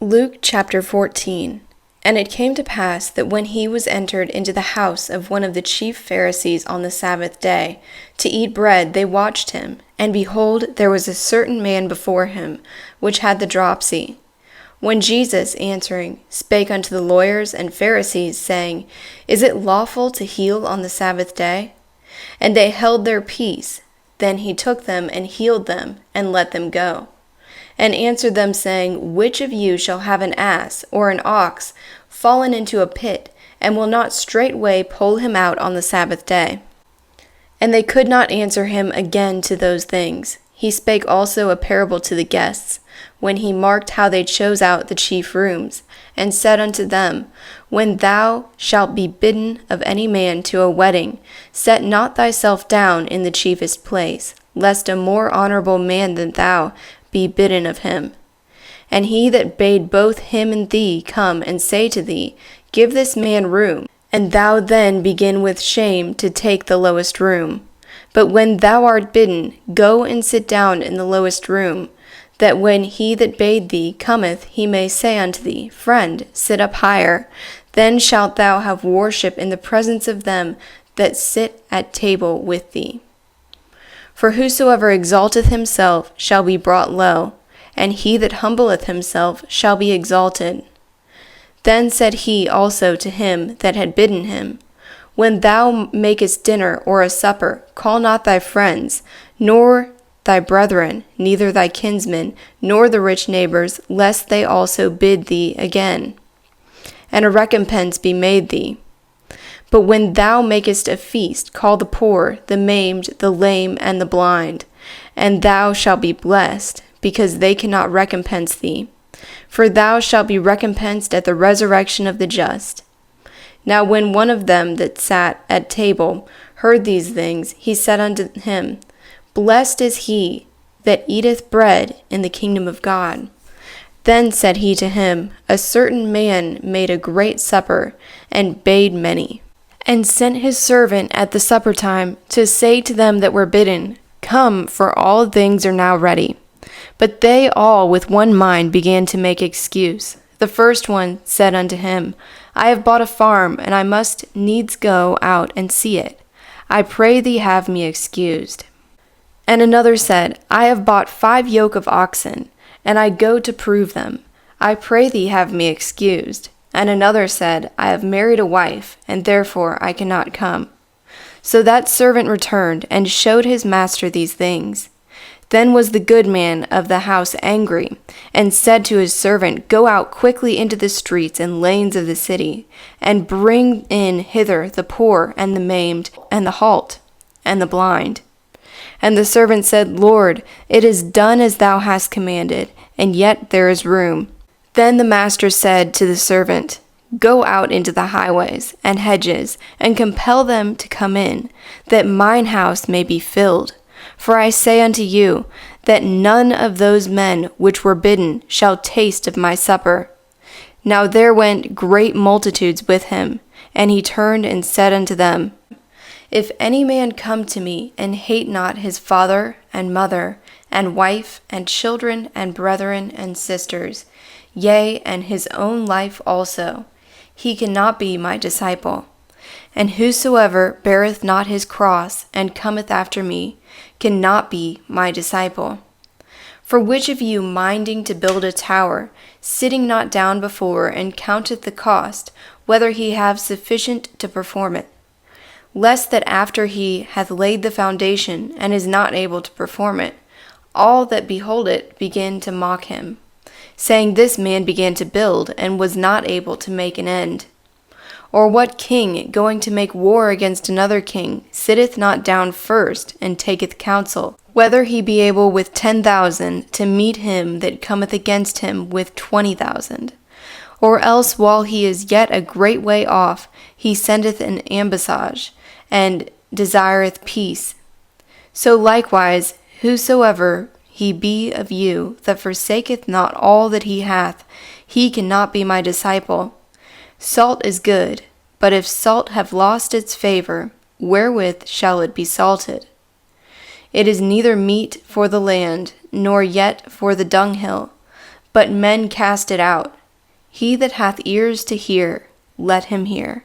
Luke chapter 14. And it came to pass that when he was entered into the house of one of the chief Pharisees on the Sabbath day, to eat bread, they watched him. And behold, there was a certain man before him, which had the dropsy. When Jesus, answering, spake unto the lawyers and Pharisees, saying, Is it lawful to heal on the Sabbath day? And they held their peace. Then he took them and healed them, and let them go. And answered them, saying, Which of you shall have an ass or an ox fallen into a pit, and will not straightway pull him out on the Sabbath day? And they could not answer him again to those things. He spake also a parable to the guests, when he marked how they chose out the chief rooms, and said unto them, When thou shalt be bidden of any man to a wedding, set not thyself down in the chiefest place, lest a more honorable man than thou be bidden of him. And he that bade both him and thee come and say to thee, Give this man room, and thou then begin with shame to take the lowest room. But when thou art bidden, go and sit down in the lowest room, that when he that bade thee cometh, he may say unto thee, Friend, sit up higher. Then shalt thou have worship in the presence of them that sit at table with thee. For whosoever exalteth himself shall be brought low, and he that humbleth himself shall be exalted. Then said he also to him that had bidden him, When thou makest dinner or a supper, call not thy friends, nor thy brethren, neither thy kinsmen, nor the rich neighbors, lest they also bid thee again, and a recompense be made thee. But when thou makest a feast, call the poor, the maimed, the lame, and the blind, and thou shalt be blessed, because they cannot recompense thee. For thou shalt be recompensed at the resurrection of the just. Now when one of them that sat at table heard these things, he said unto him, Blessed is he that eateth bread in the kingdom of God. Then said he to him, A certain man made a great supper, and bade many, and sent his servant at the supper time to say to them that were bidden, Come, for all things are now ready. But they all with one mind began to make excuse. The first one said unto him, I have bought a farm, and I must needs go out and see it. I pray thee have me excused. And another said, I have bought 5 yoke of oxen, and I go to prove them. I pray thee have me excused. And another said, I have married a wife, and therefore I cannot come. So that servant returned, and showed his master these things. Then was the good man of the house angry, and said to his servant, Go out quickly into the streets and lanes of the city, and bring in hither the poor, and the maimed, and the halt, and the blind. And the servant said, Lord, it is done as thou hast commanded, and yet there is room. Then the master said to the servant, Go out into the highways and hedges, and compel them to come in, that mine house may be filled. For I say unto you, that none of those men which were bidden shall taste of my supper. Now there went great multitudes with him, and he turned and said unto them, If any man come to me, and hate not his father and mother, and wife, and children, and brethren, and sisters, yea, and his own life also, he cannot be my disciple. And whosoever beareth not his cross, and cometh after me, cannot be my disciple. For which of you minding to build a tower, sitting not down before, and counteth the cost, whether he have sufficient to perform it? Lest that after he hath laid the foundation, and is not able to perform it, all that behold it begin to mock him, saying, This man began to build, and was not able to make an end. Or what king, going to make war against another king, sitteth not down first, and taketh counsel, whether he be able with 10,000 to meet him that cometh against him with 20,000? Or else while he is yet a great way off, he sendeth an ambassage, and desireth peace. So likewise, whosoever he be of you that forsaketh not all that he hath, he cannot be my disciple. Salt is good, but if salt have lost its favor, wherewith shall it be salted? It is neither meat for the land, nor yet for the dunghill, but men cast it out. He that hath ears to hear, let him hear.